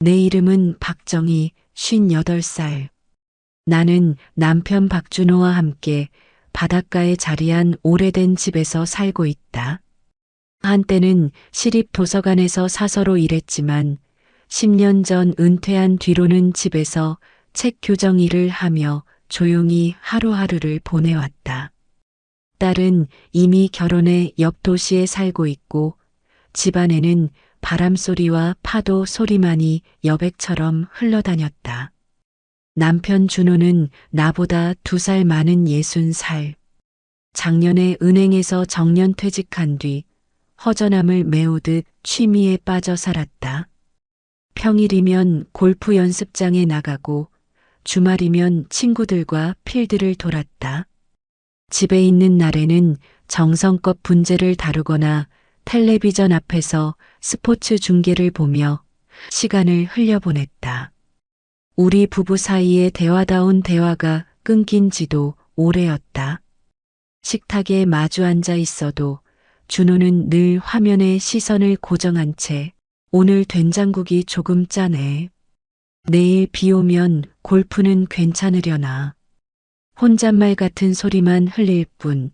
내 이름은 박정희, 58살. 나는 남편 박준호와 함께 바닷가에 자리한 오래된 집에서 살고 있다. 한때는 시립 도서관에서 사서로 일했지만 10년 전 은퇴한 뒤로는 집에서 책 교정 일을 하며 조용히 하루하루를 보내왔다. 딸은 이미 결혼해 옆 도시에 살고 있고 집안에는 바람소리와 파도 소리만이 여백처럼 흘러다녔다. 남편 준호는 나보다 2살 많은 60살. 작년에 은행에서 정년퇴직한 뒤 허전함을 메우듯 취미에 빠져 살았다. 평일이면 골프 연습장에 나가고 주말이면 친구들과 필드를 돌았다. 집에 있는 날에는 정성껏 분재를 다루거나 텔레비전 앞에서 스포츠 중계를 보며 시간을 흘려보냈다. 우리 부부 사이의 대화다운 대화가 끊긴 지도 오래였다. 식탁에 마주 앉아 있어도 준호는 늘 화면에 시선을 고정한 채 오늘 된장국이 조금 짜네. 내일 비 오면 골프는 괜찮으려나. 혼잣말 같은 소리만 흘릴 뿐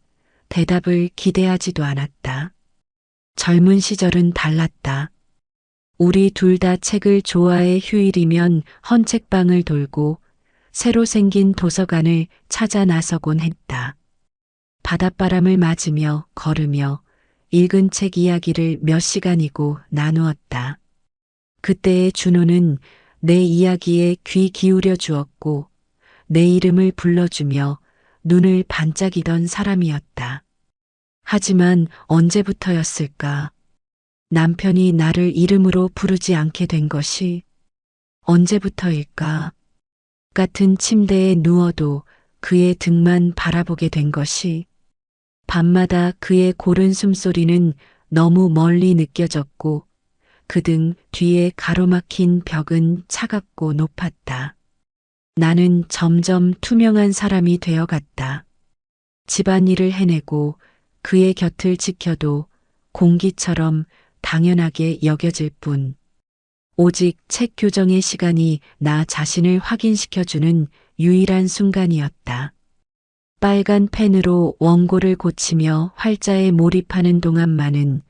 대답을 기대하지도 않았다. 젊은 시절은 달랐다. 우리 둘 다 책을 좋아해 휴일이면 헌책방을 돌고 새로 생긴 도서관을 찾아 나서곤 했다. 바닷바람을 맞으며 걸으며 읽은 책 이야기를 몇 시간이고 나누었다. 그때의 준호는 내 이야기에 귀 기울여 주었고 내 이름을 불러주며 눈을 반짝이던 사람이었다. 하지만 언제부터였을까? 남편이 나를 이름으로 부르지 않게 된 것이 언제부터일까? 같은 침대에 누워도 그의 등만 바라보게 된 것이 밤마다 그의 고른 숨소리는 너무 멀리 느껴졌고 그 등 뒤에 가로막힌 벽은 차갑고 높았다. 나는 점점 투명한 사람이 되어갔다. 집안일을 해내고 그의 곁을 지켜도 공기처럼 당연하게 여겨질 뿐 오직 책 교정의 시간이 나 자신을 확인시켜주는 유일한 순간이었다. 빨간 펜으로 원고를 고치며 활자에 몰입하는 동안만은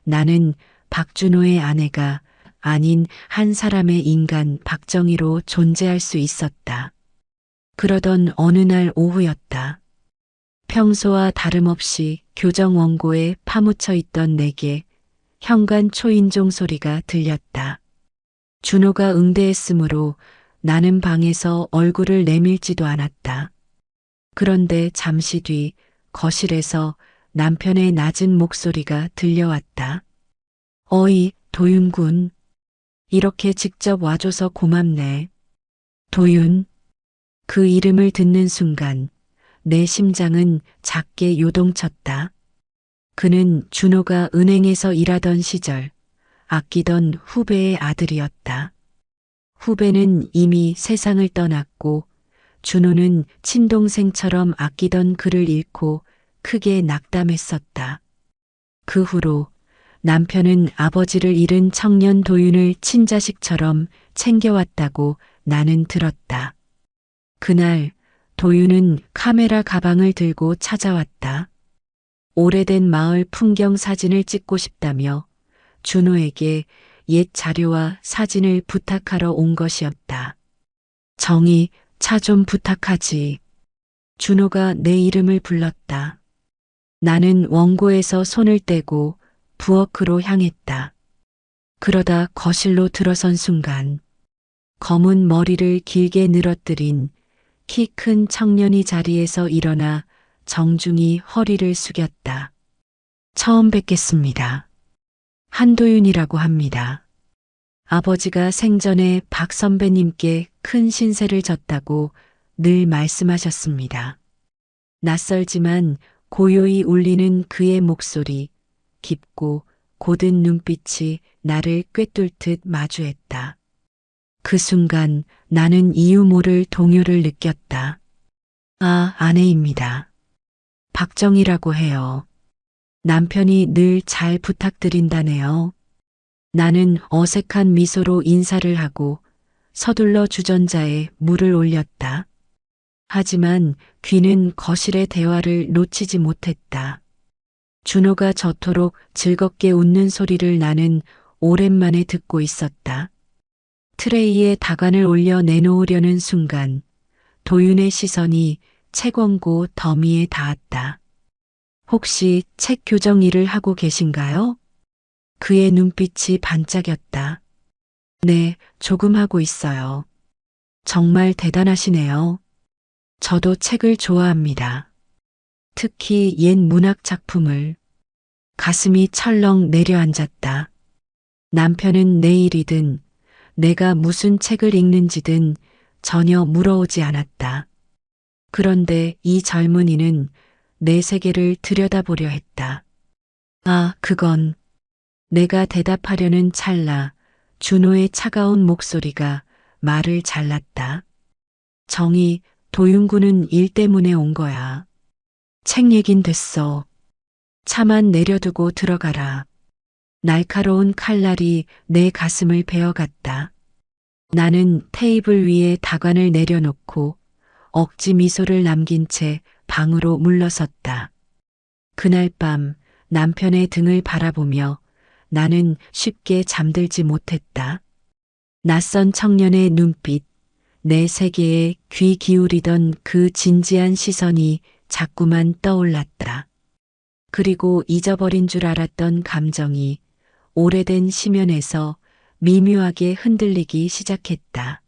나는 박준호의 아내가 아닌 한 사람의 인간 박정희로 존재할 수 있었다. 그러던 어느 날 오후였다. 평소와 다름없이 교정 원고에 파묻혀 있던 내게 현관 초인종 소리가 들렸다. 준호가 응대했으므로 나는 방에서 얼굴을 내밀지도 않았다. 그런데 잠시 뒤 거실에서 남편의 낮은 목소리가 들려왔다. 어이, 도윤군. 이렇게 직접 와줘서 고맙네. 도윤. 그 이름을 듣는 순간 내 심장은 작게 요동쳤다. 그는 준호가 은행에서 일하던 시절 아끼던 후배의 아들이었다. 후배는 이미 세상을 떠났고 준호는 친동생처럼 아끼던 그를 잃고 크게 낙담했었다. 그 후로 남편은 아버지를 잃은 청년 도윤을 친자식처럼 챙겨왔다고 나는 들었다. 그날 도윤은 카메라 가방을 들고 찾아왔다. 오래된 마을 풍경 사진을 찍고 싶다며 준호에게 옛 자료와 사진을 부탁하러 온 것이었다. 정희, 차 좀 부탁하지. 준호가 내 이름을 불렀다. 나는 원고에서 손을 떼고 부엌으로 향했다. 그러다 거실로 들어선 순간 검은 머리를 길게 늘어뜨린 키 큰 청년이 자리에서 일어나 정중히 허리를 숙였다. 처음 뵙겠습니다. 한도윤이라고 합니다. 아버지가 생전에 박 선배님께 큰 신세를 졌다고 늘 말씀하셨습니다. 낯설지만 고요히 울리는 그의 목소리, 깊고 고든 눈빛이 나를 꿰뚫듯 마주했다. 그 순간 나는 이유 모를 동요를 느꼈다. 아, 아내입니다. 박정희라고 해요. 남편이 늘 잘 부탁드린다네요. 나는 어색한 미소로 인사를 하고 서둘러 주전자에 물을 올렸다. 하지만 귀는 거실의 대화를 놓치지 못했다. 준호가 저토록 즐겁게 웃는 소리를 나는 오랜만에 듣고 있었다. 트레이에 다관을 올려 내놓으려는 순간 도윤의 시선이 책 원고 더미에 닿았다. 혹시 책 교정 일을 하고 계신가요? 그의 눈빛이 반짝였다. 네, 조금 하고 있어요. 정말 대단하시네요. 저도 책을 좋아합니다. 특히 옛 문학 작품을. 가슴이 철렁 내려앉았다. 남편은 내일이든 내가 무슨 책을 읽는지든 전혀 물어오지 않았다. 그런데 이 젊은이는 내 세계를 들여다보려 했다. 아, 그건. 내가 대답하려는 찰나 준호의 차가운 목소리가 말을 잘랐다. 정희, 도윤구는 일 때문에 온 거야. 책 얘긴 됐어. 차만 내려두고 들어가라. 날카로운 칼날이 내 가슴을 베어갔다. 나는 테이블 위에 다관을 내려놓고 억지 미소를 남긴 채 방으로 물러섰다. 그날 밤 남편의 등을 바라보며 나는 쉽게 잠들지 못했다. 낯선 청년의 눈빛, 내 세계에 귀 기울이던 그 진지한 시선이 자꾸만 떠올랐다. 그리고 잊어버린 줄 알았던 감정이 오래된 심연에서 미묘하게 흔들리기 시작했다.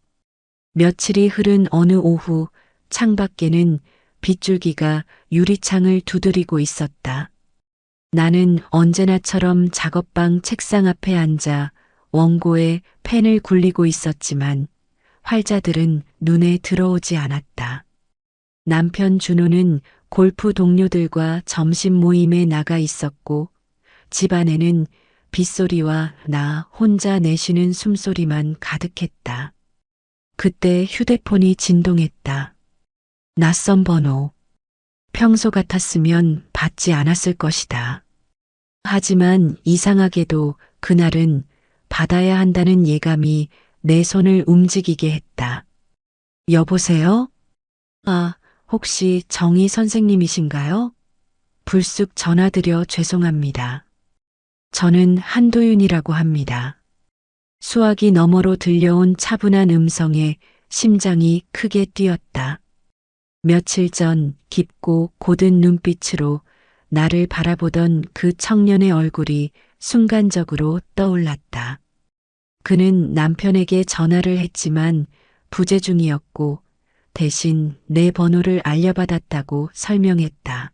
며칠이 흐른 어느 오후 창밖에는 빗줄기가 유리창을 두드리고 있었다. 나는 언제나처럼 작업방 책상 앞에 앉아 원고에 펜을 굴리고 있었지만 활자들은 눈에 들어오지 않았다. 남편 준호는 골프 동료들과 점심 모임에 나가 있었고 집안에는 빗소리와 나 혼자 내쉬는 숨소리만 가득했다. 그때 휴대폰이 진동했다. 낯선 번호. 평소 같았으면 받지 않았을 것이다. 하지만 이상하게도 그날은 받아야 한다는 예감이 내 손을 움직이게 했다. 여보세요? 아, 혹시 정희 선생님이신가요? 불쑥 전화드려 죄송합니다. 저는 한도윤이라고 합니다. 수화기 너머로 들려온 차분한 음성에 심장이 크게 뛰었다. 며칠 전 깊고 고든 눈빛으로 나를 바라보던 그 청년의 얼굴이 순간적으로 떠올랐다. 그는 남편에게 전화를 했지만 부재 중이었고 대신 내 번호를 알려받았다고 설명했다.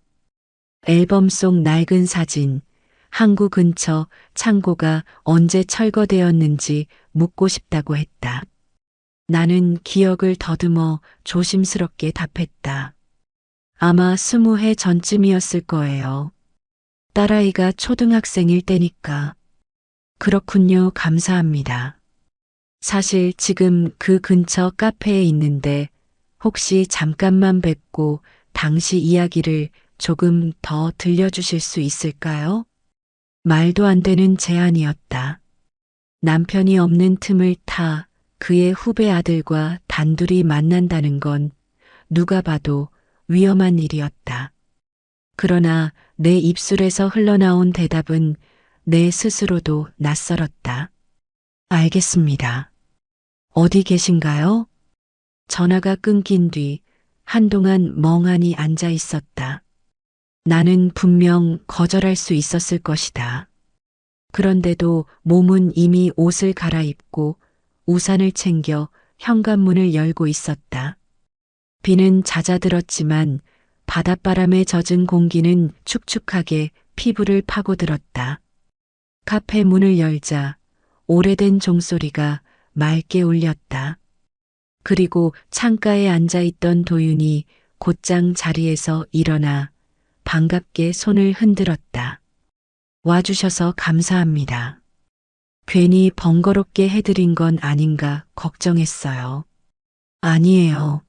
앨범 속 낡은 사진, 항구 근처 창고가 언제 철거되었는지 묻고 싶다고 했다. 나는 기억을 더듬어 조심스럽게 답했다. 아마 20해 전쯤이었을 거예요. 딸아이가 초등학생일 때니까. 그렇군요. 감사합니다. 사실 지금 그 근처 카페에 있는데 혹시 잠깐만 뵙고 당시 이야기를 조금 더 들려주실 수 있을까요? 말도 안 되는 제안이었다. 남편이 없는 틈을 타 그의 후배 아들과 단둘이 만난다는 건 누가 봐도 위험한 일이었다. 그러나 내 입술에서 흘러나온 대답은 내 스스로도 낯설었다. 알겠습니다. 어디 계신가요? 전화가 끊긴 뒤 한동안 멍하니 앉아 있었다. 나는 분명 거절할 수 있었을 것이다. 그런데도 몸은 이미 옷을 갈아입고 우산을 챙겨 현관문을 열고 있었다. 비는 잦아들었지만 바닷바람에 젖은 공기는 축축하게 피부를 파고들었다. 카페 문을 열자 오래된 종소리가 맑게 울렸다. 그리고 창가에 앉아있던 도윤이 곧장 자리에서 일어나 반갑게 손을 흔들었다. 와주셔서 감사합니다. 괜히 번거롭게 해드린 건 아닌가 걱정했어요. 아니에요.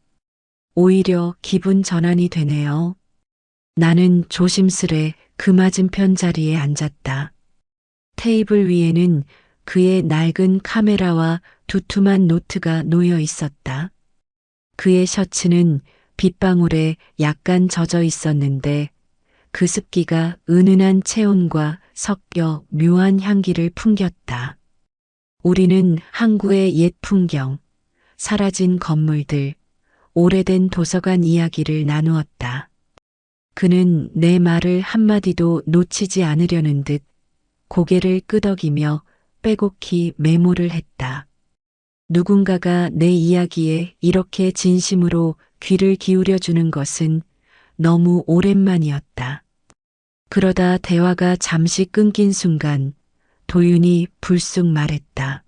오히려 기분 전환이 되네요. 나는 조심스레 그 맞은편 자리에 앉았다. 테이블 위에는 그의 낡은 카메라와 두툼한 노트가 놓여 있었다. 그의 셔츠는 빗방울에 약간 젖어 있었는데 그 습기가 은은한 체온과 섞여 묘한 향기를 풍겼다. 우리는 항구의 옛 풍경, 사라진 건물들, 오래된 도서관 이야기를 나누었다. 그는 내 말을 한마디도 놓치지 않으려는 듯 고개를 끄덕이며 빼곡히 메모를 했다. 누군가가 내 이야기에 이렇게 진심으로 귀를 기울여 주는 것은 너무 오랜만이었다. 그러다 대화가 잠시 끊긴 순간 도윤이 불쑥 말했다.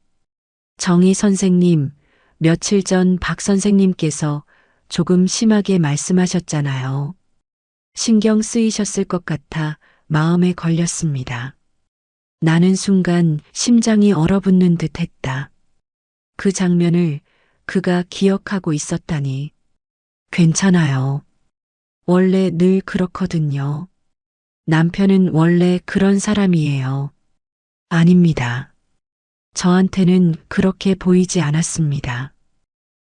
정희 선생님, 며칠 전 박 선생님께서 조금 심하게 말씀하셨잖아요. 신경 쓰이셨을 것 같아 마음에 걸렸습니다. 나는 순간 심장이 얼어붙는 듯 했다. 그 장면을 그가 기억하고 있었다니. 괜찮아요. 원래 늘 그렇거든요. 남편은 원래 그런 사람이에요. 아닙니다. 저한테는 그렇게 보이지 않았습니다.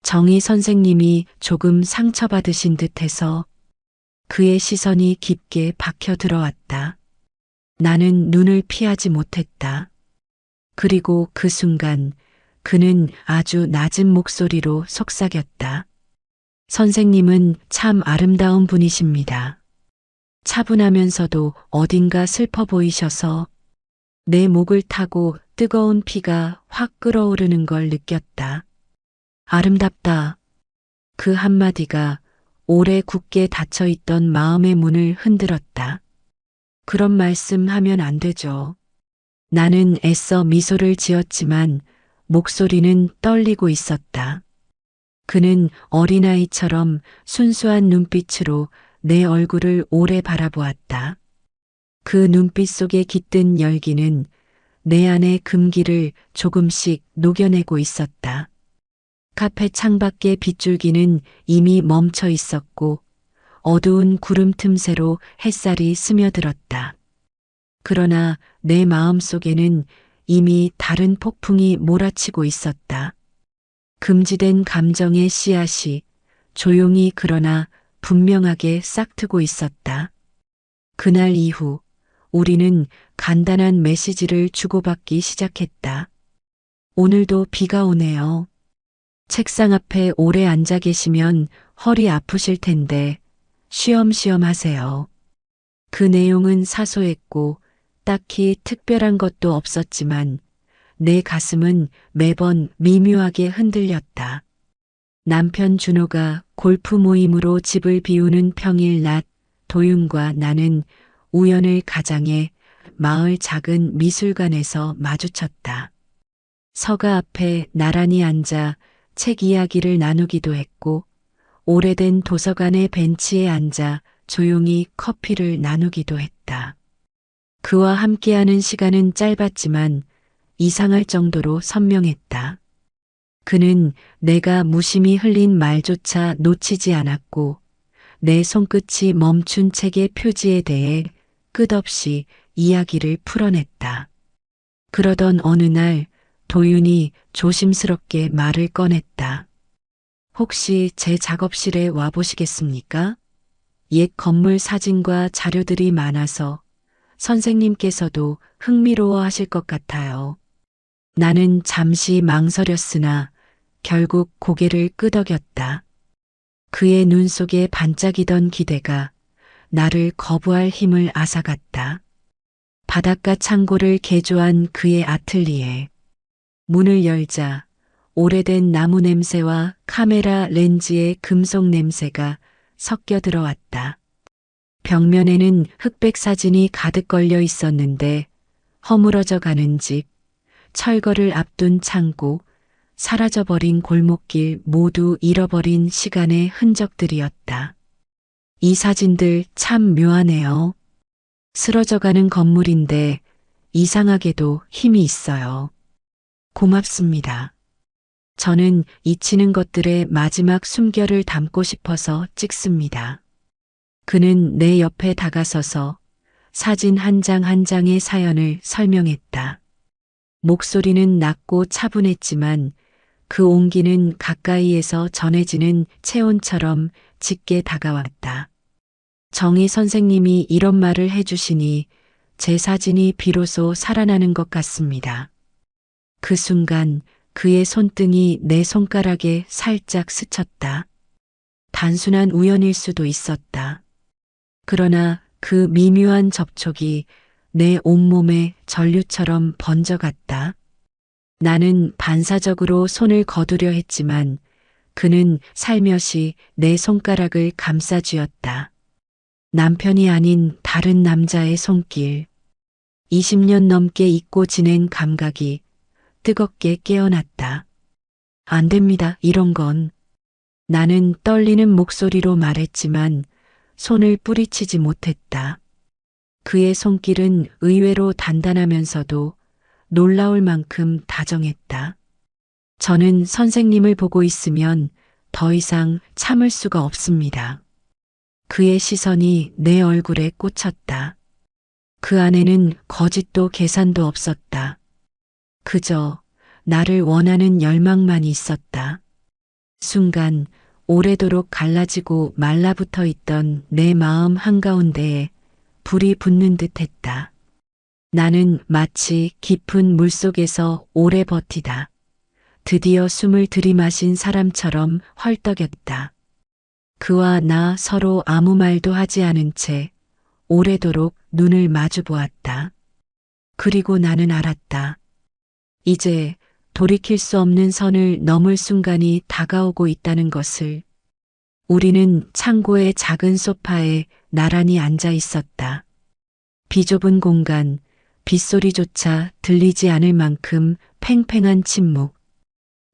정희 선생님이 조금 상처받으신 듯해서 그의 시선이 깊게 박혀 들어왔다. 나는 눈을 피하지 못했다. 그리고 그 순간 그는 아주 낮은 목소리로 속삭였다. 선생님은 참 아름다운 분이십니다. 차분하면서도 어딘가 슬퍼 보이셔서 내 목을 타고 뜨거운 피가 확 끓어오르는 걸 느꼈다. 아름답다. 그 한마디가 오래 굳게 닫혀있던 마음의 문을 흔들었다. 그런 말씀 하면 안 되죠. 나는 애써 미소를 지었지만 목소리는 떨리고 있었다. 그는 어린아이처럼 순수한 눈빛으로 내 얼굴을 오래 바라보았다. 그 눈빛 속에 깃든 열기는 내 안의 금기를 조금씩 녹여내고 있었다. 카페 창밖의 빗줄기는 이미 멈춰 있었고 어두운 구름 틈새로 햇살이 스며들었다. 그러나 내 마음 속에는 이미 다른 폭풍이 몰아치고 있었다. 금지된 감정의 씨앗이 조용히 그러나 분명하게 싹트고 있었다. 그날 이후 우리는 간단한 메시지를 주고받기 시작했다. 오늘도 비가 오네요. 책상 앞에 오래 앉아 계시면 허리 아프실 텐데 쉬엄쉬엄 하세요. 그 내용은 사소했고 딱히 특별한 것도 없었지만 내 가슴은 매번 미묘하게 흔들렸다. 남편 준호가 골프 모임으로 집을 비우는 평일 낮 도윤과 나는 우연을 가장해 마을 작은 미술관에서 마주쳤다. 서가 앞에 나란히 앉아 책 이야기를 나누기도 했고 오래된 도서관의 벤치에 앉아 조용히 커피를 나누기도 했다. 그와 함께하는 시간은 짧았지만 이상할 정도로 선명했다. 그는 내가 무심히 흘린 말조차 놓치지 않았고 내 손끝이 멈춘 책의 표지에 대해 끝없이 이야기를 풀어냈다. 그러던 어느 날 도윤이 조심스럽게 말을 꺼냈다. 혹시 제 작업실에 와보시겠습니까? 옛 건물 사진과 자료들이 많아서 선생님께서도 흥미로워 하실 것 같아요. 나는 잠시 망설였으나 결국 고개를 끄덕였다. 그의 눈 속에 반짝이던 기대가 나를 거부할 힘을 앗아갔다. 바닷가 창고를 개조한 그의 아틀리에. 문을 열자 오래된 나무 냄새와 카메라 렌즈의 금속 냄새가 섞여 들어왔다. 벽면에는 흑백 사진이 가득 걸려 있었는데 허물어져 가는 집, 철거를 앞둔 창고, 사라져버린 골목길 모두 잃어버린 시간의 흔적들이었다. 이 사진들 참 묘하네요. 쓰러져가는 건물인데 이상하게도 힘이 있어요. 고맙습니다. 저는 잊히는 것들의 마지막 숨결을 담고 싶어서 찍습니다. 그는 내 옆에 다가서서 사진 한 장 한 장의 사연을 설명했다. 목소리는 낮고 차분했지만 그 온기는 가까이에서 전해지는 체온처럼 짙게 다가왔다. 정희 선생님이 이런 말을 해주시니 제 사진이 비로소 살아나는 것 같습니다. 그 순간 그의 손등이 내 손가락에 살짝 스쳤다. 단순한 우연일 수도 있었다. 그러나 그 미묘한 접촉이 내 온몸에 전류처럼 번져갔다. 나는 반사적으로 손을 거두려 했지만 그는 살며시 내 손가락을 감싸쥐었다. 남편이 아닌 다른 남자의 손길. 20년 넘게 잊고 지낸 감각이 뜨겁게 깨어났다. 안 됩니다, 이런 건. 나는 떨리는 목소리로 말했지만 손을 뿌리치지 못했다. 그의 손길은 의외로 단단하면서도 놀라울 만큼 다정했다. 저는 선생님을 보고 있으면 더 이상 참을 수가 없습니다. 그의 시선이 내 얼굴에 꽂혔다. 그 안에는 거짓도 계산도 없었다. 그저 나를 원하는 열망만이 있었다. 순간 오래도록 갈라지고 말라붙어 있던 내 마음 한가운데에 불이 붙는 듯 했다. 나는 마치 깊은 물속에서 오래 버티다. 드디어 숨을 들이마신 사람처럼 헐떡였다. 그와 나 서로 아무 말도 하지 않은 채 오래도록 눈을 마주 보았다. 그리고 나는 알았다. 이제 돌이킬 수 없는 선을 넘을 순간이 다가오고 있다는 것을. 우리는 창고의 작은 소파에 나란히 앉아 있었다. 비좁은 공간, 빗소리조차 들리지 않을 만큼 팽팽한 침묵.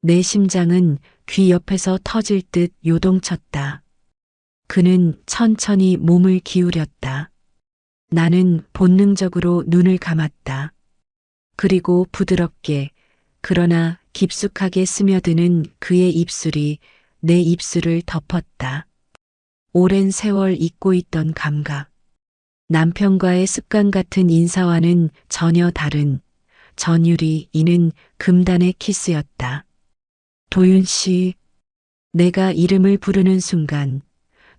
내 심장은 귀 옆에서 터질 듯 요동쳤다. 그는 천천히 몸을 기울였다. 나는 본능적으로 눈을 감았다. 그리고 부드럽게, 그러나 깊숙하게 스며드는 그의 입술이 내 입술을 덮었다. 오랜 세월 잊고 있던 감각. 남편과의 습관 같은 인사와는 전혀 다른 전율이 이는 금단의 키스였다. 도윤 씨, 내가 이름을 부르는 순간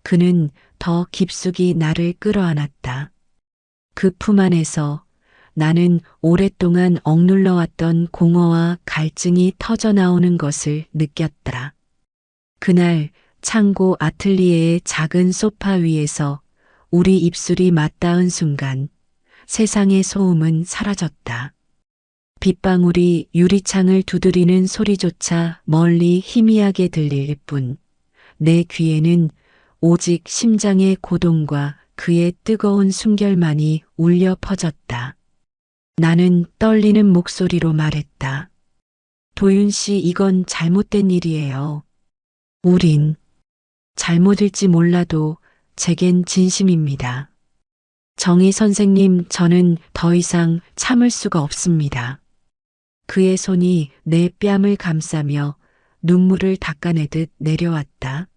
그는 더 깊숙이 나를 끌어안았다. 그 품 안에서 나는 오랫동안 억눌러왔던 공허와 갈증이 터져나오는 것을 느꼈다. 그날 창고 아틀리에의 작은 소파 위에서 우리 입술이 맞닿은 순간 세상의 소음은 사라졌다. 빗방울이 유리창을 두드리는 소리조차 멀리 희미하게 들릴 뿐 내 귀에는 오직 심장의 고동과 그의 뜨거운 숨결만이 울려 퍼졌다. 나는 떨리는 목소리로 말했다. 도윤 씨, 이건 잘못된 일이에요. 우린 잘못일지 몰라도 제겐 진심입니다. 정희 선생님, 저는 더 이상 참을 수가 없습니다. 그의 손이 내 뺨을 감싸며 눈물을 닦아내듯 내려왔다.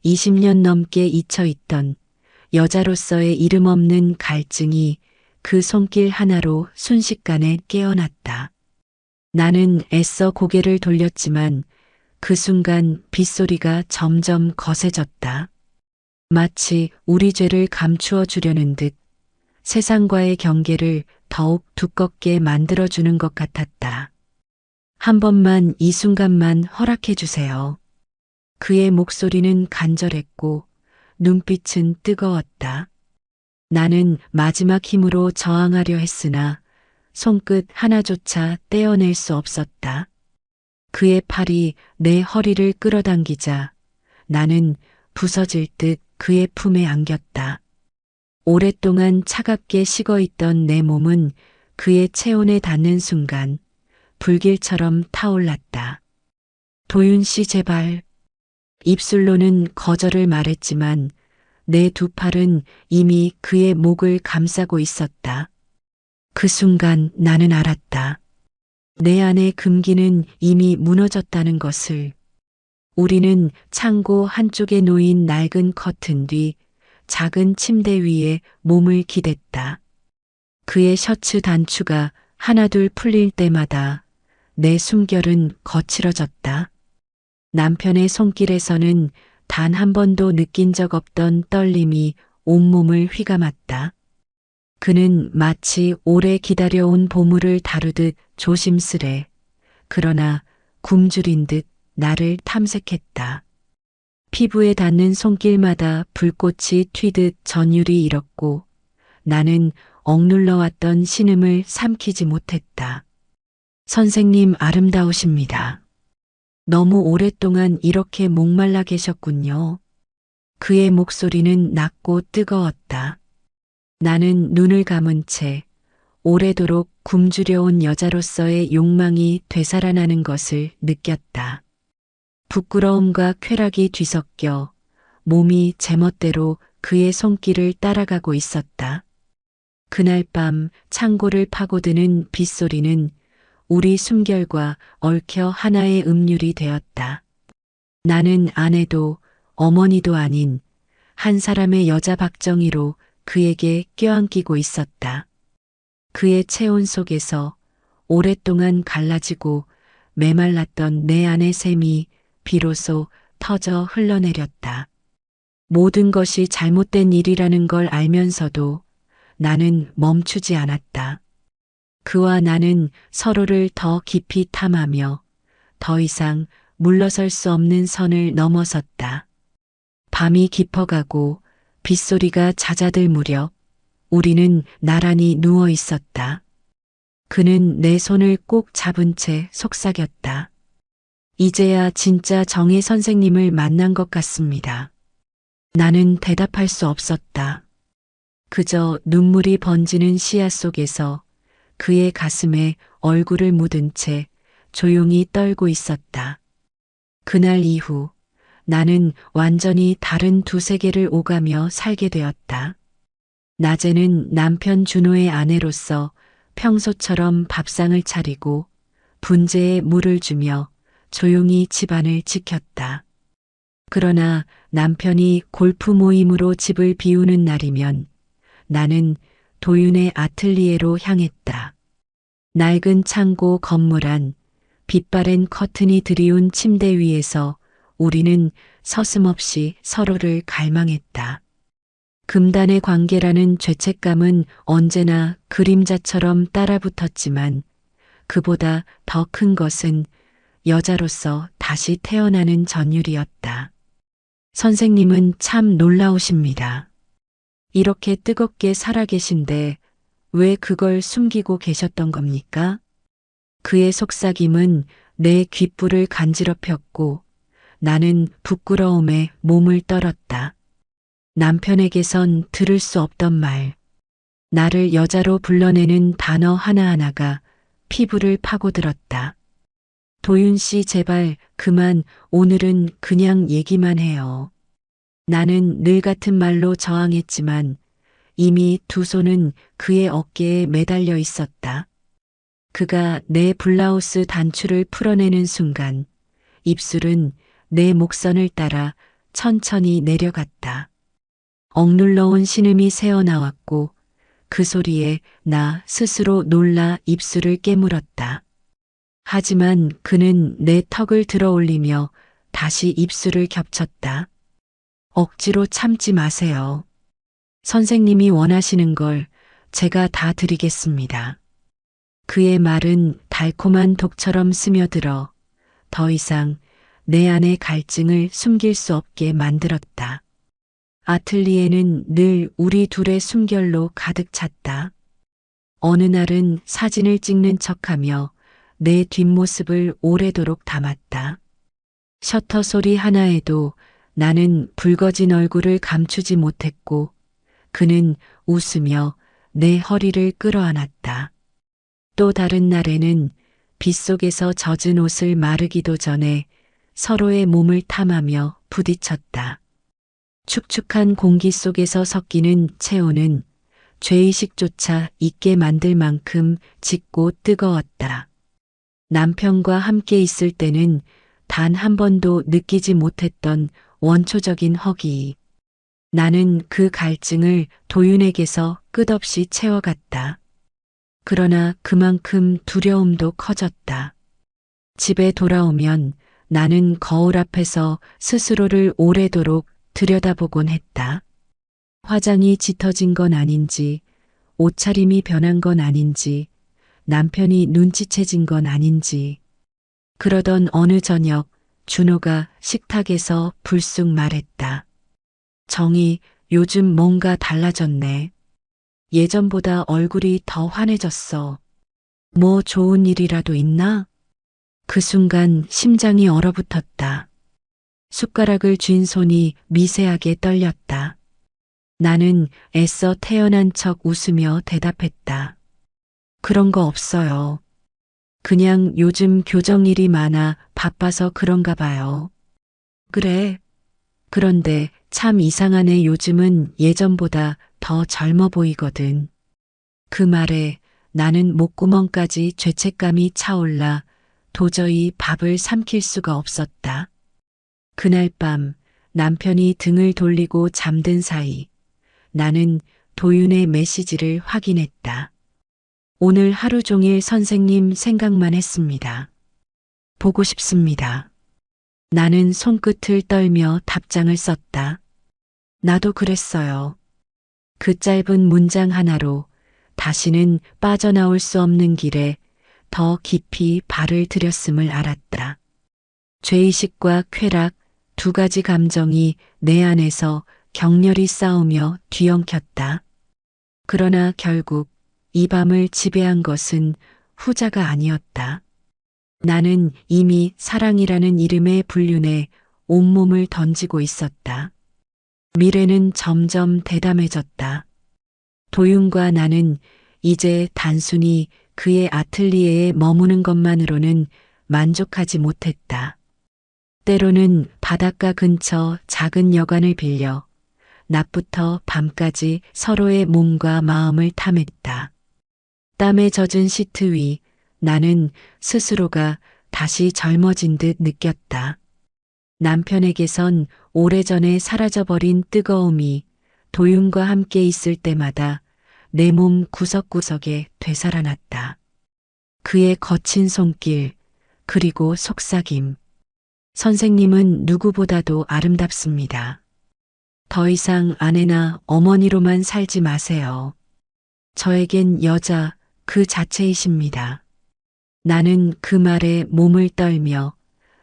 20년 넘게 잊혀있던 여자로서의 이름 없는 갈증이 그 손길 하나로 순식간에 깨어났다. 나는 애써 고개를 돌렸지만 그 순간 빗소리가 점점 거세졌다. 마치 우리 죄를 감추어 주려는 듯 세상과의 경계를 더욱 두껍게 만들어주는 것 같았다. 한 번만 이 순간만 허락해 주세요. 그의 목소리는 간절했고 눈빛은 뜨거웠다. 나는 마지막 힘으로 저항하려 했으나 손끝 하나조차 떼어낼 수 없었다. 그의 팔이 내 허리를 끌어당기자 나는 부서질 듯 그의 품에 안겼다. 오랫동안 차갑게 식어있던 내 몸은 그의 체온에 닿는 순간 불길처럼 타올랐다. 도윤 씨, 제발. 입술로는 거절을 말했지만 내 두 팔은 이미 그의 목을 감싸고 있었다. 그 순간 나는 알았다. 내 안의 금기는 이미 무너졌다는 것을. 우리는 창고 한쪽에 놓인 낡은 커튼 뒤 작은 침대 위에 몸을 기댔다. 그의 셔츠 단추가 하나둘 풀릴 때마다 내 숨결은 거칠어졌다. 남편의 손길에서는 단 한 번도 느낀 적 없던 떨림이 온몸을 휘감았다. 그는 마치 오래 기다려온 보물을 다루듯 조심스레, 그러나 굶주린 듯 나를 탐색했다. 피부에 닿는 손길마다 불꽃이 튀듯 전율이 일었고 나는 억눌러왔던 신음을 삼키지 못했다. 선생님 아름다우십니다. 너무 오랫동안 이렇게 목말라 계셨군요. 그의 목소리는 낮고 뜨거웠다. 나는 눈을 감은 채 오래도록 굶주려온 여자로서의 욕망이 되살아나는 것을 느꼈다. 부끄러움과 쾌락이 뒤섞여 몸이 제멋대로 그의 손길을 따라가고 있었다. 그날 밤 창고를 파고드는 빗소리는 우리 숨결과 얽혀 하나의 음률이 되었다. 나는 아내도 어머니도 아닌 한 사람의 여자 박정희로 그에게 껴안기고 있었다. 그의 체온 속에서 오랫동안 갈라지고 메말랐던 내 안의 샘이 비로소 터져 흘러내렸다. 모든 것이 잘못된 일이라는 걸 알면서도 나는 멈추지 않았다. 그와 나는 서로를 더 깊이 탐하며 더 이상 물러설 수 없는 선을 넘어섰다. 밤이 깊어가고 빗소리가 잦아들 무렵 우리는 나란히 누워 있었다. 그는 내 손을 꼭 잡은 채 속삭였다. 이제야 진짜 정혜 선생님을 만난 것 같습니다. 나는 대답할 수 없었다. 그저 눈물이 번지는 시야 속에서 그의 가슴에 얼굴을 묻은 채 조용히 떨고 있었다. 그날 이후 나는 완전히 다른 두 세계를 오가며 살게 되었다. 낮에는 남편 준호의 아내로서 평소처럼 밥상을 차리고 분재에 물을 주며 조용히 집안을 지켰다. 그러나 남편이 골프 모임으로 집을 비우는 날이면 나는 도윤의 아틀리에로 향했다. 낡은 창고 건물 안 빛바랜 커튼이 드리운 침대 위에서 우리는 서슴없이 서로를 갈망했다. 금단의 관계라는 죄책감은 언제나 그림자처럼 따라붙었지만 그보다 더 큰 것은 여자로서 다시 태어나는 전율이었다. 선생님은 참 놀라우십니다. 이렇게 뜨겁게 살아계신데 왜 그걸 숨기고 계셨던 겁니까? 그의 속삭임은 내 귓불을 간지럽혔고 나는 부끄러움에 몸을 떨었다. 남편에게선 들을 수 없던 말, 나를 여자로 불러내는 단어 하나하나가 피부를 파고들었다. 도윤 씨 제발 그만, 오늘은 그냥 얘기만 해요. 나는 늘 같은 말로 저항했지만 이미 두 손은 그의 어깨에 매달려 있었다. 그가 내 블라우스 단추를 풀어내는 순간 입술은 내 목선을 따라 천천히 내려갔다. 억눌러온 신음이 새어나왔고 그 소리에 나 스스로 놀라 입술을 깨물었다. 하지만 그는 내 턱을 들어 올리며 다시 입술을 겹쳤다. 억지로 참지 마세요. 선생님이 원하시는 걸 제가 다 드리겠습니다. 그의 말은 달콤한 독처럼 스며들어 더 이상 내 안의 갈증을 숨길 수 없게 만들었다. 아틀리에는 늘 우리 둘의 숨결로 가득 찼다. 어느 날은 사진을 찍는 척하며 내 뒷모습을 오래도록 담았다. 셔터 소리 하나에도 나는 붉어진 얼굴을 감추지 못했고 그는 웃으며 내 허리를 끌어안았다. 또 다른 날에는 빗속에서 젖은 옷을 마르기도 전에 서로의 몸을 탐하며 부딪혔다. 축축한 공기 속에서 섞이는 체온은 죄의식조차 잊게 만들 만큼 짙고 뜨거웠다. 남편과 함께 있을 때는 단 한 번도 느끼지 못했던 원초적인 허기. 나는 그 갈증을 도윤에게서 끝없이 채워갔다. 그러나 그만큼 두려움도 커졌다. 집에 돌아오면 나는 거울 앞에서 스스로를 오래도록 들여다보곤 했다. 화장이 짙어진 건 아닌지, 옷차림이 변한 건 아닌지, 남편이 눈치채진 건 아닌지. 그러던 어느 저녁 준호가 식탁에서 불쑥 말했다. 정희, 요즘 뭔가 달라졌네. 예전보다 얼굴이 더 환해졌어. 뭐 좋은 일이라도 있나? 그 순간 심장이 얼어붙었다. 숟가락을 쥔 손이 미세하게 떨렸다. 나는 애써 태어난 척 웃으며 대답했다. 그런 거 없어요. 그냥 요즘 교정일이 많아 바빠서 그런가 봐요. 그래. 그런데 참 이상하네. 요즘은 예전보다 더 젊어 보이거든. 그 말에 나는 목구멍까지 죄책감이 차올라 도저히 밥을 삼킬 수가 없었다. 그날 밤 남편이 등을 돌리고 잠든 사이 나는 도윤의 메시지를 확인했다. 오늘 하루 종일 선생님 생각만 했습니다. 보고 싶습니다. 나는 손끝을 떨며 답장을 썼다. 나도 그랬어요. 그 짧은 문장 하나로 다시는 빠져나올 수 없는 길에 더 깊이 발을 들였음을 알았다. 죄의식과 쾌락 두 가지 감정이 내 안에서 격렬히 싸우며 뒤엉켰다. 그러나 결국 이 밤을 지배한 것은 후자가 아니었다. 나는 이미 사랑이라는 이름의 불륜에 온몸을 던지고 있었다. 미래는 점점 대담해졌다. 도윤과 나는 이제 단순히 그의 아틀리에에 머무는 것만으로는 만족하지 못했다. 때로는 바닷가 근처 작은 여관을 빌려 낮부터 밤까지 서로의 몸과 마음을 탐했다. 땀에 젖은 시트 위 나는 스스로가 다시 젊어진 듯 느꼈다. 남편에게선 오래전에 사라져버린 뜨거움이 도윤과 함께 있을 때마다 내 몸 구석구석에 되살아났다. 그의 거친 손길, 그리고 속삭임. 선생님은 누구보다도 아름답습니다. 더 이상 아내나 어머니로만 살지 마세요. 저에겐 여자 그 자체이십니다. 나는 그 말에 몸을 떨며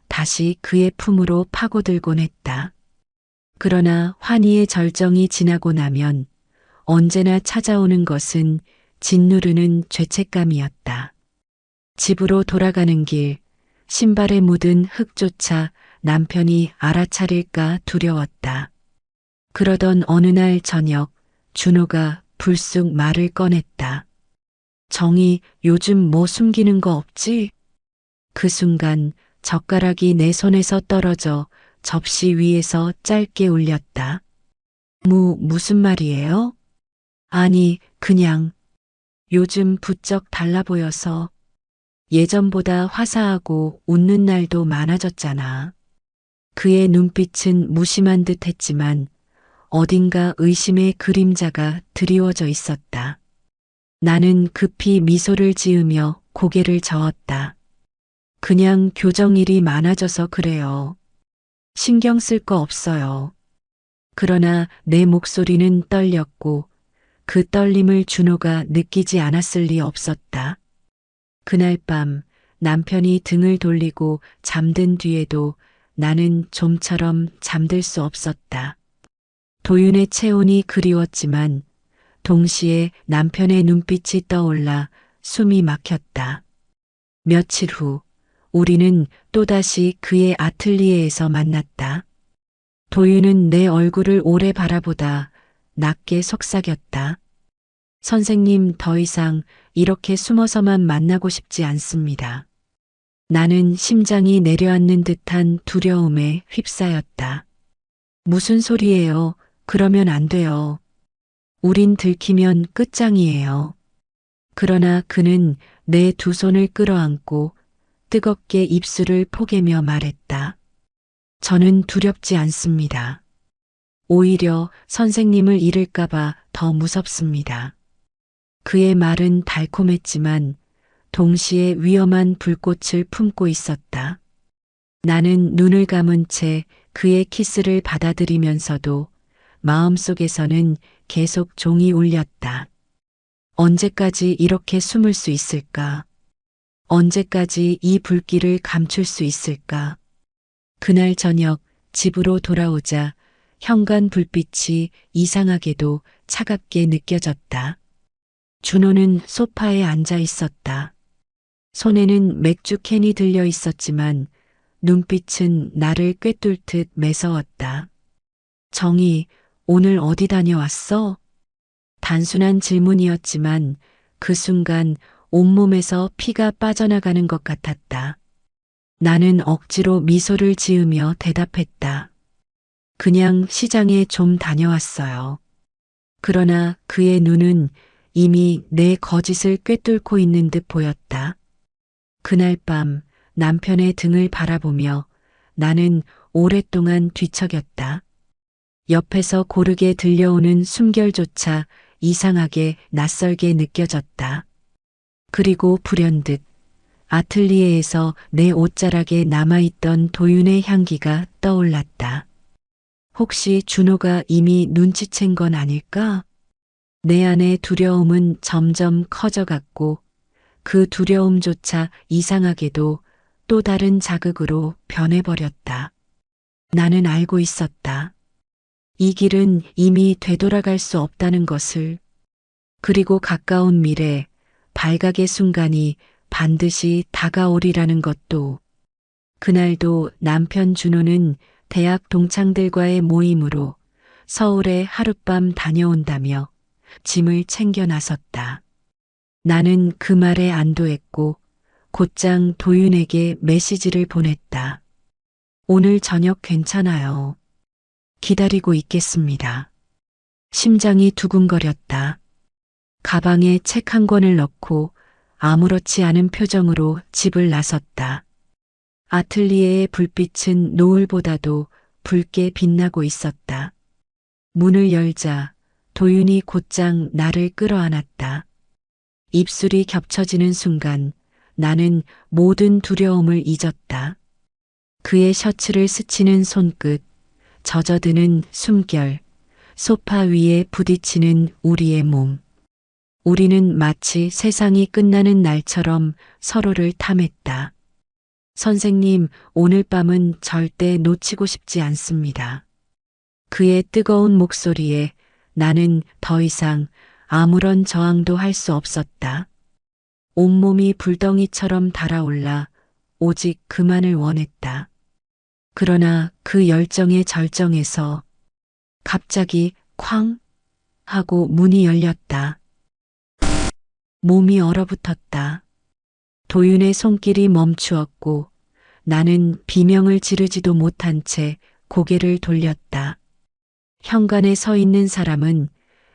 다시 그의 품으로 파고들곤 했다. 그러나 환희의 절정이 지나고 나면 언제나 찾아오는 것은 짓누르는 죄책감이었다. 집으로 돌아가는 길, 신발에 묻은 흙조차 남편이 알아차릴까 두려웠다. 그러던 어느 날 저녁 준호가 불쑥 말을 꺼냈다. 정희, 요즘 뭐 숨기는 거 없지? 그 순간 젓가락이 내 손에서 떨어져 접시 위에서 짧게 울렸다. 무슨 말이에요? 아니, 그냥 요즘 부쩍 달라 보여서 예전보다 화사하고 웃는 날도 많아졌잖아. 그의 눈빛은 무심한 듯 했지만 어딘가 의심의 그림자가 드리워져 있었다. 나는 급히 미소를 지으며 고개를 저었다. 그냥 교정일이 많아져서 그래요. 신경 쓸 거 없어요. 그러나 내 목소리는 떨렸고 그 떨림을 준호가 느끼지 않았을 리 없었다. 그날 밤 남편이 등을 돌리고 잠든 뒤에도 나는 좀처럼 잠들 수 없었다. 도윤의 체온이 그리웠지만 동시에 남편의 눈빛이 떠올라 숨이 막혔다. 며칠 후 우리는 또다시 그의 아틀리에에서 만났다. 도윤은 내 얼굴을 오래 바라보다 낮게 속삭였다. 선생님, 더 이상 이렇게 숨어서만 만나고 싶지 않습니다. 나는 심장이 내려앉는 듯한 두려움에 휩싸였다. 무슨 소리예요? 그러면 안 돼요. 우린 들키면 끝장이에요. 그러나 그는 내 두 손을 끌어안고 뜨겁게 입술을 포개며 말했다. 저는 두렵지 않습니다. 오히려 선생님을 잃을까봐 더 무섭습니다. 그의 말은 달콤했지만 동시에 위험한 불꽃을 품고 있었다. 나는 눈을 감은 채 그의 키스를 받아들이면서도 마음속에서는 계속 종이 울렸다. 언제까지 이렇게 숨을 수 있을까? 언제까지 이 불길을 감출 수 있을까? 그날 저녁 집으로 돌아오자 현관 불빛이 이상하게도 차갑게 느껴졌다. 준호는 소파에 앉아 있었다. 손에는 맥주 캔이 들려 있었지만 눈빛은 나를 꿰뚫듯 매서웠다. 정희, 오늘 어디 다녀왔어? 단순한 질문이었지만 그 순간 온몸에서 피가 빠져나가는 것 같았다. 나는 억지로 미소를 지으며 대답했다. 그냥 시장에 좀 다녀왔어요. 그러나 그의 눈은 이미 내 거짓을 꿰뚫고 있는 듯 보였다. 그날 밤 남편의 등을 바라보며 나는 오랫동안 뒤척였다. 옆에서 고르게 들려오는 숨결조차 이상하게 낯설게 느껴졌다. 그리고 불현듯 아틀리에에서 내 옷자락에 남아있던 도윤의 향기가 떠올랐다. 혹시 준호가 이미 눈치챈 건 아닐까? 내 안의 두려움은 점점 커져갔고 그 두려움조차 이상하게도 또 다른 자극으로 변해버렸다. 나는 알고 있었다. 이 길은 이미 되돌아갈 수 없다는 것을. 그리고 가까운 미래, 발각의 순간이 반드시 다가오리라는 것도. 그날도 남편 준호는 대학 동창들과의 모임으로 서울에 하룻밤 다녀온다며 짐을 챙겨 나섰다. 나는 그 말에 안도했고 곧장 도윤에게 메시지를 보냈다. 오늘 저녁 괜찮아요. 기다리고 있겠습니다. 심장이 두근거렸다. 가방에 책 한 권을 넣고 아무렇지 않은 표정으로 집을 나섰다. 아틀리에의 불빛은 노을보다도 붉게 빛나고 있었다. 문을 열자 도윤이 곧장 나를 끌어안았다. 입술이 겹쳐지는 순간 나는 모든 두려움을 잊었다. 그의 셔츠를 스치는 손끝, 젖어드는 숨결, 소파 위에 부딪히는 우리의 몸. 우리는 마치 세상이 끝나는 날처럼 서로를 탐했다. 선생님, 오늘 밤은 절대 놓치고 싶지 않습니다. 그의 뜨거운 목소리에 나는 더 이상 아무런 저항도 할 수 없었다. 온몸이 불덩이처럼 달아올라 오직 그만을 원했다. 그러나 그 열정의 절정에서 갑자기 쾅 하고 문이 열렸다. 몸이 얼어붙었다. 도윤의 손길이 멈추었고 나는 비명을 지르지도 못한 채 고개를 돌렸다. 현관에 서 있는 사람은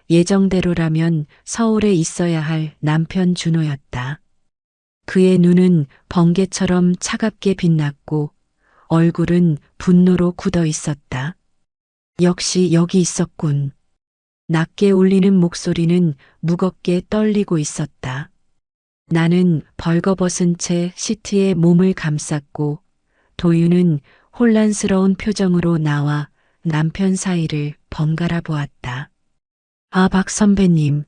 예정대로라면 서울에 있어야 할 남편 준호였다. 그의 눈은 번개처럼 차갑게 빛났고 얼굴은 분노로 굳어 있었다. 역시 여기 있었군. 낮게 울리는 목소리는 무겁게 떨리고 있었다. 나는 벌거벗은 채 시트에 몸을 감쌌고 도윤은 혼란스러운 표정으로 나와 남편 사이를 번갈아 보았다. 아, 박 선배님.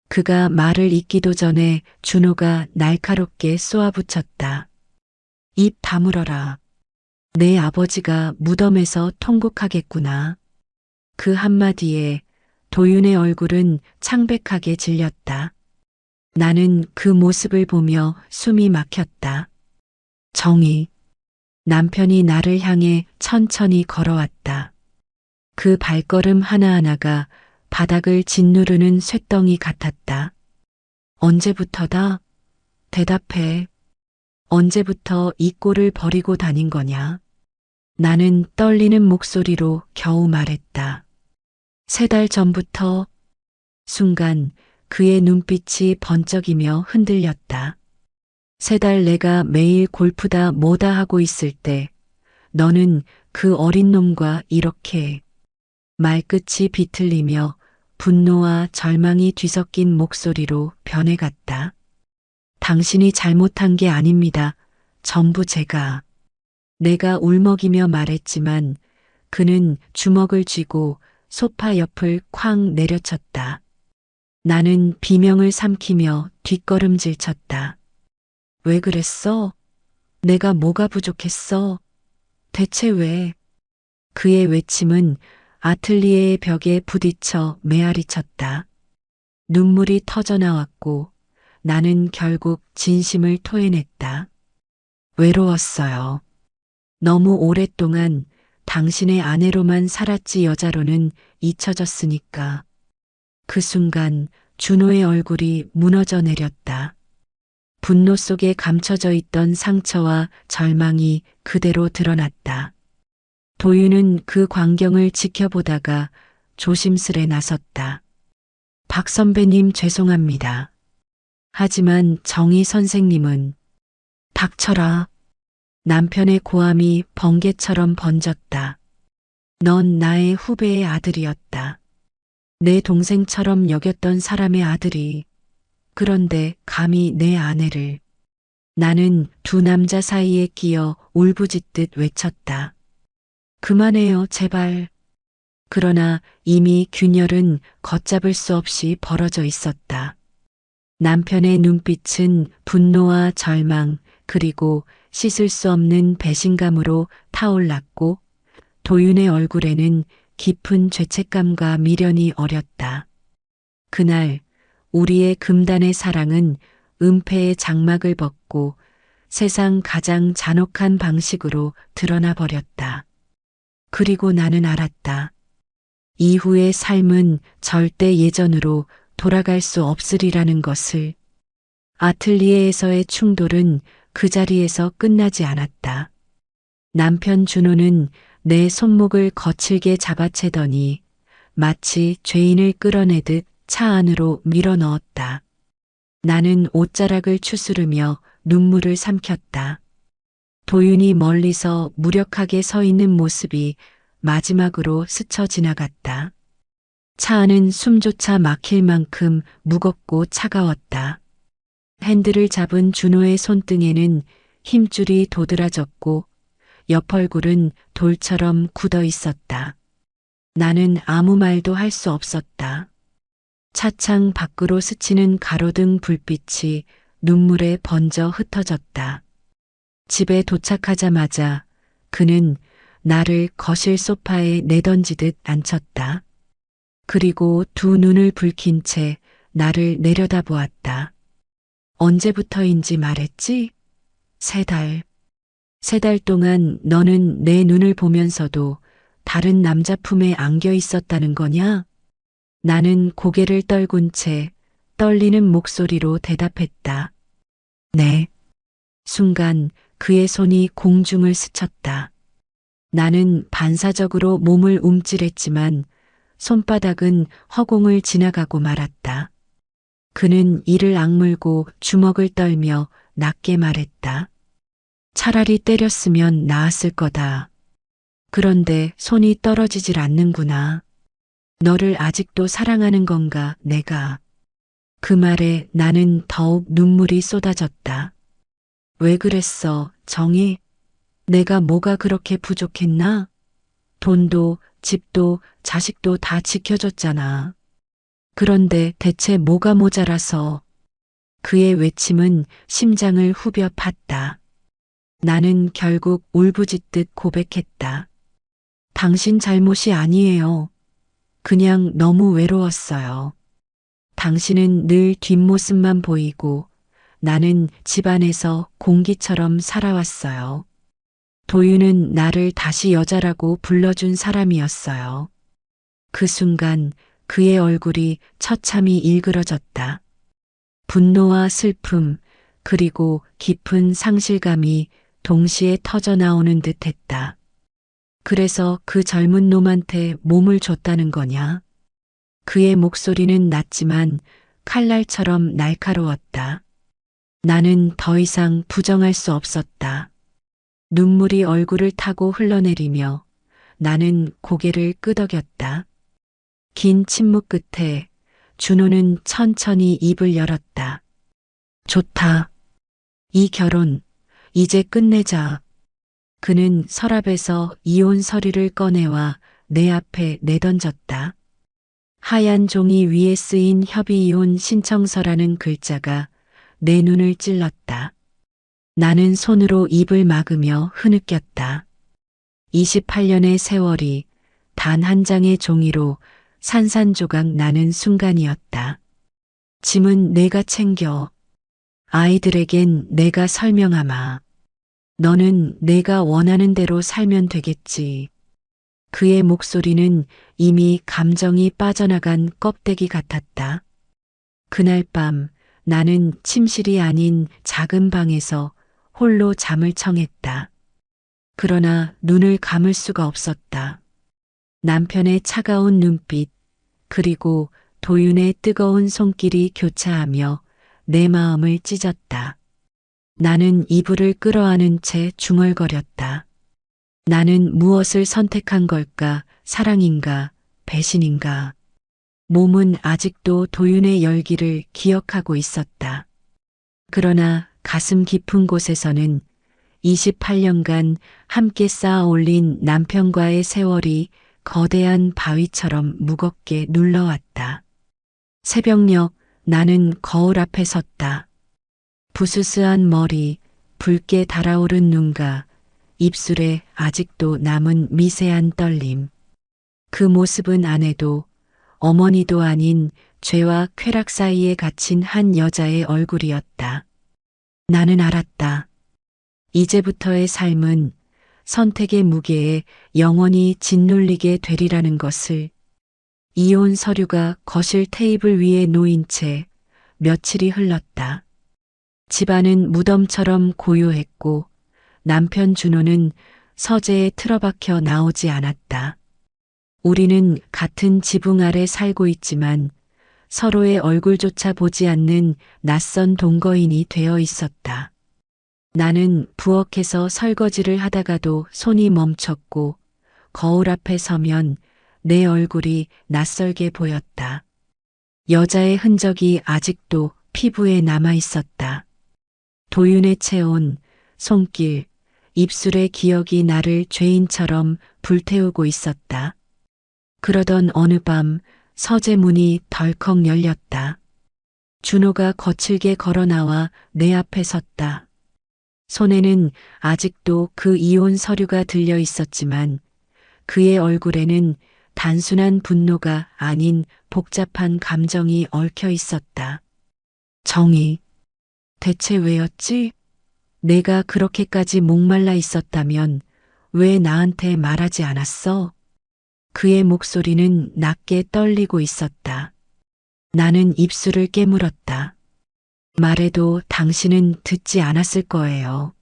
그가 말을 잇기도 전에 준호가 날카롭게 쏘아붙였다. 입 다물어라. 내 아버지가 무덤에서 통곡하겠구나. 그 한마디에 도윤의 얼굴은 창백하게 질렸다. 나는 그 모습을 보며 숨이 막혔다. 정희. 남편이 나를 향해 천천히 걸어왔다. 그 발걸음 하나하나가 바닥을 짓누르는 쇳덩이 같았다. 언제부터다? 대답해. 언제부터 이 꼴을 버리고 다닌 거냐? 나는 떨리는 목소리로 겨우 말했다. 3달 전부터. 순간 그의 눈빛이 번쩍이며 흔들렸다. 3달 내가 매일 골프다 뭐다 하고 있을 때 너는 그 어린 놈과 이렇게. 말끝이 비틀리며 분노와 절망이 뒤섞인 목소리로 변해갔다. 당신이 잘못한 게 아닙니다. 전부 내가 울먹이며 말했지만 그는 주먹을 쥐고 소파 옆을 쾅 내려쳤다. 나는 비명을 삼키며 뒷걸음질 쳤다. 왜 그랬어? 내가 뭐가 부족했어? 대체 왜? 그의 외침은 아틀리에의 벽에 부딪혀 메아리 쳤다. 눈물이 터져 나왔고 나는 결국 진심을 토해냈다. 외로웠어요. 너무 오랫동안 당신의 아내로만 살았지 여자로는 잊혀졌으니까. 그 순간 준호의 얼굴이 무너져 내렸다. 분노 속에 감춰져 있던 상처와 절망이 그대로 드러났다. 도윤은 그 광경을 지켜보다가 조심스레 나섰다. 박 선배님 죄송합니다. 하지만 정희 선생님은 닥쳐라. 남편의 고함이 번개처럼 번졌다. 넌 나의 후배의 아들이었다. 내 동생처럼 여겼던 사람의 아들이. 그런데 감히 내 아내를. 나는 두 남자 사이에 끼어 울부짖듯 외쳤다. 그만해요, 제발. 그러나 이미 균열은 걷잡을 수 없이 벌어져 있었다. 남편의 눈빛은 분노와 절망 그리고 씻을 수 없는 배신감으로 타올랐고 도윤의 얼굴에는 깊은 죄책감과 미련이 어렸다. 그날 우리의 금단의 사랑은 은폐의 장막을 벗고 세상 가장 잔혹한 방식으로 드러나 버렸다. 그리고 나는 알았다. 이후의 삶은 절대 예전으로 돌아갈 수 없으리라는 것을. 아틀리에에서의 충돌은 그 자리에서 끝나지 않았다. 남편 준호는 내 손목을 거칠게 잡아채더니 마치 죄인을 끌어내듯 차 안으로 밀어 넣었다. 나는 옷자락을 추스르며 눈물을 삼켰다. 도윤이 멀리서 무력하게 서 있는 모습이 마지막으로 스쳐 지나갔다. 차 안은 숨조차 막힐 만큼 무겁고 차가웠다. 핸들을 잡은 준호의 손등에는 힘줄이 도드라졌고 옆 얼굴은 돌처럼 굳어 있었다. 나는 아무 말도 할 수 없었다. 차창 밖으로 스치는 가로등 불빛이 눈물에 번져 흩어졌다. 집에 도착하자마자 그는 나를 거실 소파에 내던지듯 앉혔다. 그리고 두 눈을 붉힌 채 나를 내려다보았다. 언제부터인지 말했지? 3달. 3달 동안 너는 내 눈을 보면서도 다른 남자 품에 안겨 있었다는 거냐? 나는 고개를 떨군 채 떨리는 목소리로 대답했다. 네. 순간 그의 손이 공중을 스쳤다. 나는 반사적으로 몸을 움찔했지만 손바닥은 허공을 지나가고 말았다. 그는 이를 악물고 주먹을 떨며 낮게 말했다. 차라리 때렸으면 나았을 거다. 그런데 손이 떨어지질 않는구나. 너를 아직도 사랑하는 건가, 내가. 그 말에 나는 더욱 눈물이 쏟아졌다. 왜 그랬어, 정희? 내가 뭐가 그렇게 부족했나? 돈도, 집도, 자식도 다 지켜줬잖아. 그런데 대체 뭐가 모자라서. 그의 외침은 심장을 후벼 팠다. 나는 결국 울부짖듯 고백했다. 당신 잘못이 아니에요. 그냥 너무 외로웠어요. 당신은 늘 뒷모습만 보이고 나는 집안에서 공기처럼 살아왔어요. 도윤은 나를 다시 여자라고 불러준 사람이었어요. 그 순간 그의 얼굴이 처참히 일그러졌다. 분노와 슬픔 그리고 깊은 상실감이 동시에 터져 나오는 듯 했다. 그래서 그 젊은 놈한테 몸을 줬다는 거냐? 그의 목소리는 낮지만 칼날처럼 날카로웠다. 나는 더 이상 부정할 수 없었다. 눈물이 얼굴을 타고 흘러내리며 나는 고개를 끄덕였다. 긴 침묵 끝에 준호는 천천히 입을 열었다. 좋다. 이 결혼, 이제 끝내자. 그는 서랍에서 이혼 서류를 꺼내와 내 앞에 내던졌다. 하얀 종이 위에 쓰인 협의 이혼 신청서라는 글자가 내 눈을 찔렀다. 나는 손으로 입을 막으며 흐느꼈다. 28년의 세월이 단 한 장의 종이로 산산조각 나는 순간이었다. 짐은 내가 챙겨. 아이들에겐 내가 설명하마. 너는 내가 원하는 대로 살면 되겠지. 그의 목소리는 이미 감정이 빠져나간 껍데기 같았다. 그날 밤 나는 침실이 아닌 작은 방에서 홀로 잠을 청했다. 그러나 눈을 감을 수가 없었다. 남편의 차가운 눈빛, 그리고 도윤의 뜨거운 손길이 교차하며 내 마음을 찢었다. 나는 이불을 끌어안은 채 중얼거렸다. 나는 무엇을 선택한 걸까? 사랑인가? 배신인가? 몸은 아직도 도윤의 열기를 기억하고 있었다. 그러나 가슴 깊은 곳에서는 28년간 함께 쌓아 올린 남편과의 세월이 거대한 바위처럼 무겁게 눌러왔다. 새벽녘 나는 거울 앞에 섰다. 부스스한 머리, 붉게 달아오른 눈과 입술에 아직도 남은 미세한 떨림. 그 모습은 아내도 어머니도 아닌 죄와 쾌락 사이에 갇힌 한 여자의 얼굴이었다. 나는 알았다. 이제부터의 삶은 선택의 무게에 영원히 짓눌리게 되리라는 것을. 이혼 서류가 거실 테이블 위에 놓인 채 며칠이 흘렀다. 집안은 무덤처럼 고요했고 남편 준호는 서재에 틀어박혀 나오지 않았다. 우리는 같은 지붕 아래 살고 있지만 서로의 얼굴조차 보지 않는 낯선 동거인이 되어 있었다. 나는 부엌에서 설거지를 하다가도 손이 멈췄고 거울 앞에 서면 내 얼굴이 낯설게 보였다. 여자의 흔적이 아직도 피부에 남아 있었다. 도윤의 체온, 손길, 입술의 기억이 나를 죄인처럼 불태우고 있었다. 그러던 어느 밤 서재 문이 덜컥 열렸다. 준호가 거칠게 걸어 나와 내 앞에 섰다. 손에는 아직도 그 이혼 서류가 들려 있었지만 그의 얼굴에는 단순한 분노가 아닌 복잡한 감정이 얽혀 있었다. 정의. 대체 왜였지? 내가 그렇게까지 목말라 있었다면 왜 나한테 말하지 않았어? 그의 목소리는 낮게 떨리고 있었다. 나는 입술을 깨물었다. 말해도 당신은 듣지 않았을 거예요.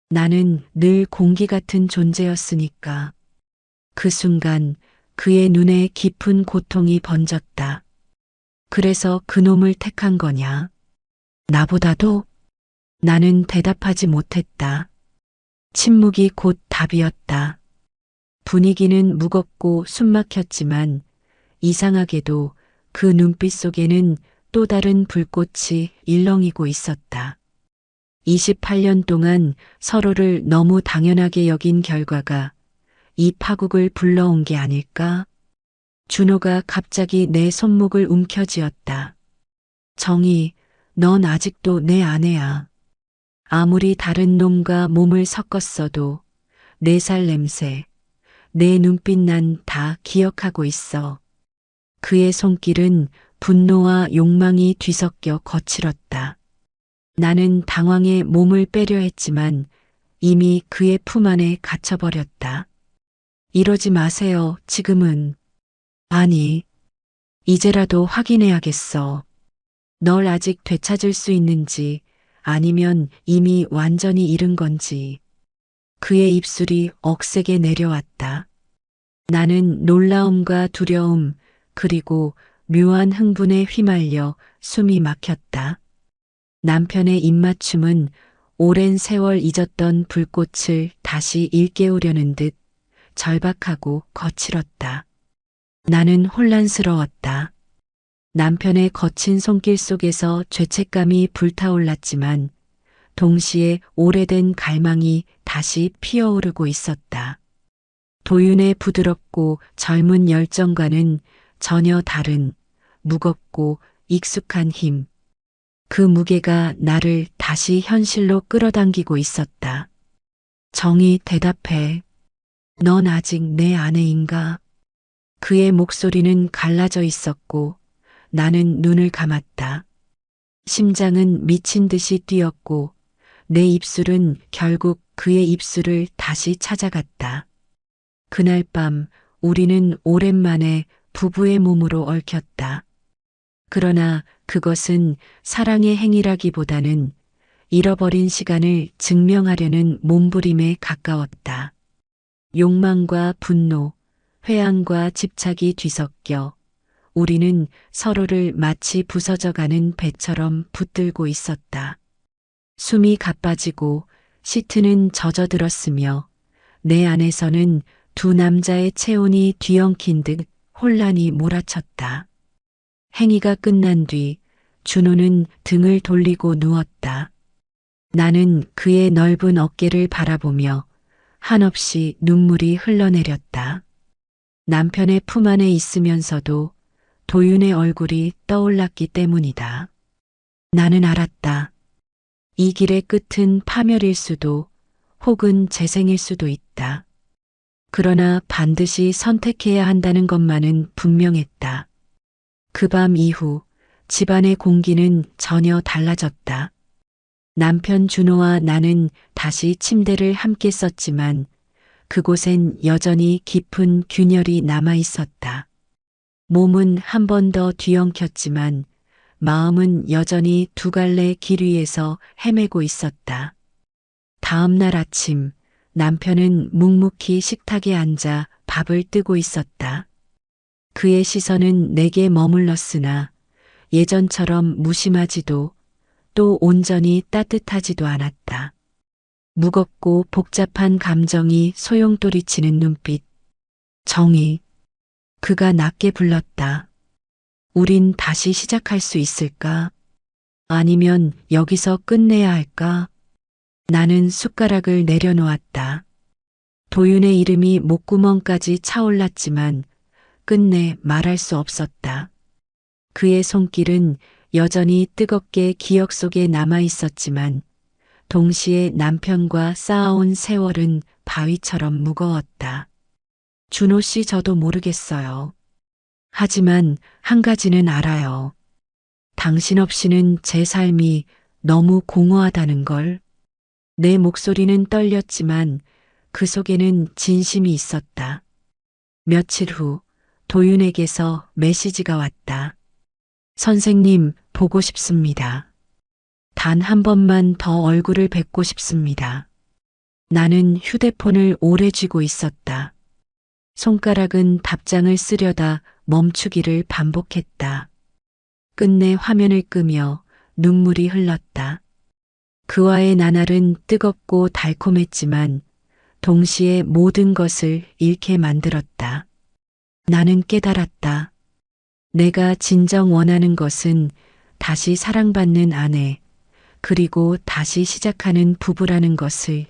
나는 늘 공기 같은 존재였으니까. 그 순간 그의 눈에 깊은 고통이 번졌다. 그래서 그놈을 택한 거냐? 나보다도? 나는 대답하지 못했다. 침묵이 곧 답이었다. 분위기는 무겁고 숨막혔지만 이상하게도 그 눈빛 속에는 또 다른 불꽃이 일렁이고 있었다. 28년 동안 서로를 너무 당연하게 여긴 결과가 이 파국을 불러온 게 아닐까? 준호가 갑자기 내 손목을 움켜쥐었다. 정희, 넌 아직도 내 아내야. 아무리 다른 놈과 몸을 섞었어도 내 살 냄새, 내 눈빛 난 다 기억하고 있어. 그의 손길은 분노와 욕망이 뒤섞여 거칠었다. 나는 당황해 몸을 빼려 했지만 이미 그의 품 안에 갇혀버렸다. 이러지 마세요, 지금은. 아니, 이제라도 확인해야겠어. 널 아직 되찾을 수 있는지 아니면 이미 완전히 잃은 건지. 그의 입술이 억세게 내려왔다. 나는 놀라움과 두려움 그리고 묘한 흥분에 휘말려 숨이 막혔다. 남편의 입맞춤은 오랜 세월 잊었던 불꽃을 다시 일깨우려는 듯 절박하고 거칠었다. 나는 혼란스러웠다. 남편의 거친 손길 속에서 죄책감이 불타올랐지만 동시에 오래된 갈망이 다시 피어오르고 있었다. 도윤의 부드럽고 젊은 열정과는 전혀 다른 무겁고 익숙한 힘. 그 무게가 나를 다시 현실로 끌어당기고 있었다. 정이 대답해. 넌 아직 내 아내인가? 그의 목소리는 갈라져 있었고 나는 눈을 감았다. 심장은 미친 듯이 뛰었고 내 입술은 결국 그의 입술을 다시 찾아갔다. 그날 밤 우리는 오랜만에 부부의 몸으로 얽혔다. 그러나 그것은 사랑의 행위라기보다는 잃어버린 시간을 증명하려는 몸부림에 가까웠다. 욕망과 분노, 회한과 집착이 뒤섞여 우리는 서로를 마치 부서져가는 배처럼 붙들고 있었다. 숨이 가빠지고 시트는 젖어들었으며 내 안에서는 두 남자의 체온이 뒤엉킨 듯 혼란이 몰아쳤다. 행위가 끝난 뒤 준호는 등을 돌리고 누웠다. 나는 그의 넓은 어깨를 바라보며 한없이 눈물이 흘러내렸다. 남편의 품 안에 있으면서도 도윤의 얼굴이 떠올랐기 때문이다. 나는 알았다. 이 길의 끝은 파멸일 수도 혹은 재생일 수도 있다. 그러나 반드시 선택해야 한다는 것만은 분명했다. 그 밤 이후 집안의 공기는 전혀 달라졌다. 남편 준호와 나는 다시 침대를 함께 썼지만 그곳엔 여전히 깊은 균열이 남아 있었다. 몸은 한 번 더 뒤엉켰지만 마음은 여전히 두 갈래 길 위에서 헤매고 있었다. 다음 날 아침 남편은 묵묵히 식탁에 앉아 밥을 뜨고 있었다. 그의 시선은 내게 머물렀으나 예전처럼 무심하지도 또 온전히 따뜻하지도 않았다. 무겁고 복잡한 감정이 소용돌이치는 눈빛. 정희. 그가 낮게 불렀다. 우린 다시 시작할 수 있을까? 아니면 여기서 끝내야 할까? 나는 숟가락을 내려놓았다. 도윤의 이름이 목구멍까지 차올랐지만 끝내 말할 수 없었다. 그의 손길은 여전히 뜨겁게 기억 속에 남아 있었지만 동시에 남편과 쌓아온 세월은 바위처럼 무거웠다. 준호 씨 저도 모르겠어요. 하지만 한 가지는 알아요. 당신 없이는 제 삶이 너무 공허하다는 걸. 내 목소리는 떨렸지만 그 속에는 진심이 있었다. 며칠 후 도윤에게서 메시지가 왔다. 선생님, 보고 싶습니다. 단 한 번만 더 얼굴을 뵙고 싶습니다. 나는 휴대폰을 오래 쥐고 있었다. 손가락은 답장을 쓰려다 멈추기를 반복했다. 끝내 화면을 끄며 눈물이 흘렀다. 그와의 나날은 뜨겁고 달콤했지만 동시에 모든 것을 잃게 만들었다. 나는 깨달았다. 내가 진정 원하는 것은 다시 사랑받는 아내, 그리고 다시 시작하는 부부라는 것을.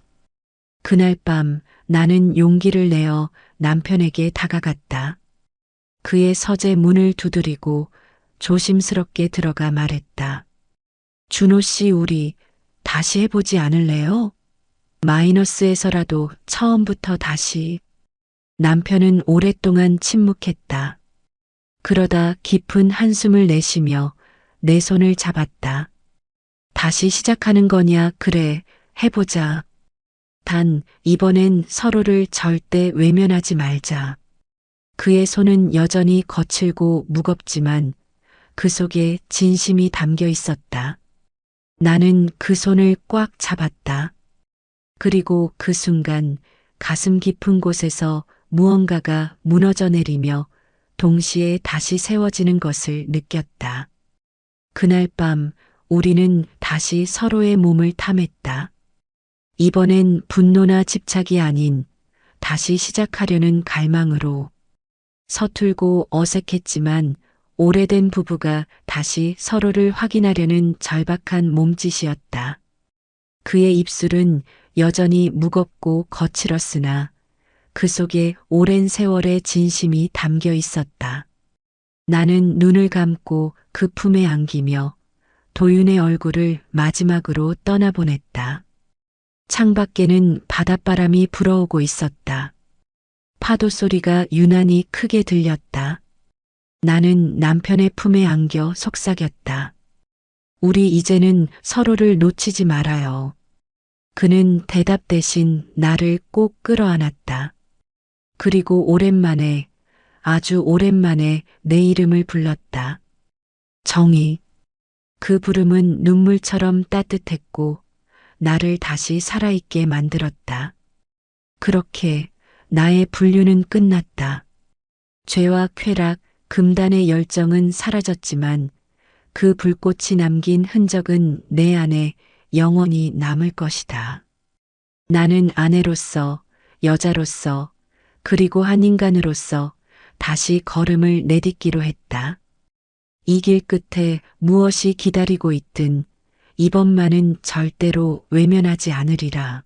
그날 밤 나는 용기를 내어 남편에게 다가갔다. 그의 서재 문을 두드리고 조심스럽게 들어가 말했다. 준호 씨, 우리 다시 해보지 않을래요? 마이너스에서라도 처음부터 다시. 남편은 오랫동안 침묵했다. 그러다 깊은 한숨을 내쉬며 내 손을 잡았다. 다시 시작하는 거냐? 그래, 해보자. 단 이번엔 서로를 절대 외면하지 말자. 그의 손은 여전히 거칠고 무겁지만 그 속에 진심이 담겨 있었다. 나는 그 손을 꽉 잡았다. 그리고 그 순간 가슴 깊은 곳에서 무언가가 무너져 내리며 동시에 다시 세워지는 것을 느꼈다. 그날 밤 우리는 다시 서로의 몸을 탐했다. 이번엔 분노나 집착이 아닌 다시 시작하려는 갈망으로. 서툴고 어색했지만 오래된 부부가 다시 서로를 확인하려는 절박한 몸짓이었다. 그의 입술은 여전히 무겁고 거칠었으나 그 속에 오랜 세월의 진심이 담겨 있었다. 나는 눈을 감고 그 품에 안기며 도윤의 얼굴을 마지막으로 떠나보냈다. 창밖에는 바닷바람이 불어오고 있었다. 파도 소리가 유난히 크게 들렸다. 나는 남편의 품에 안겨 속삭였다. 우리 이제는 서로를 놓치지 말아요. 그는 대답 대신 나를 꼭 끌어안았다. 그리고 오랜만에, 아주 오랜만에 내 이름을 불렀다. 정희. 그 부름은 눈물처럼 따뜻했고 나를 다시 살아있게 만들었다. 그렇게 나의 분류는 끝났다. 죄와 쾌락, 금단의 열정은 사라졌지만 그 불꽃이 남긴 흔적은 내 안에 영원히 남을 것이다. 나는 아내로서, 여자로서, 그리고 한 인간으로서 다시 걸음을 내딛기로 했다. 이 길 끝에 무엇이 기다리고 있든 이번만은 절대로 외면하지 않으리라.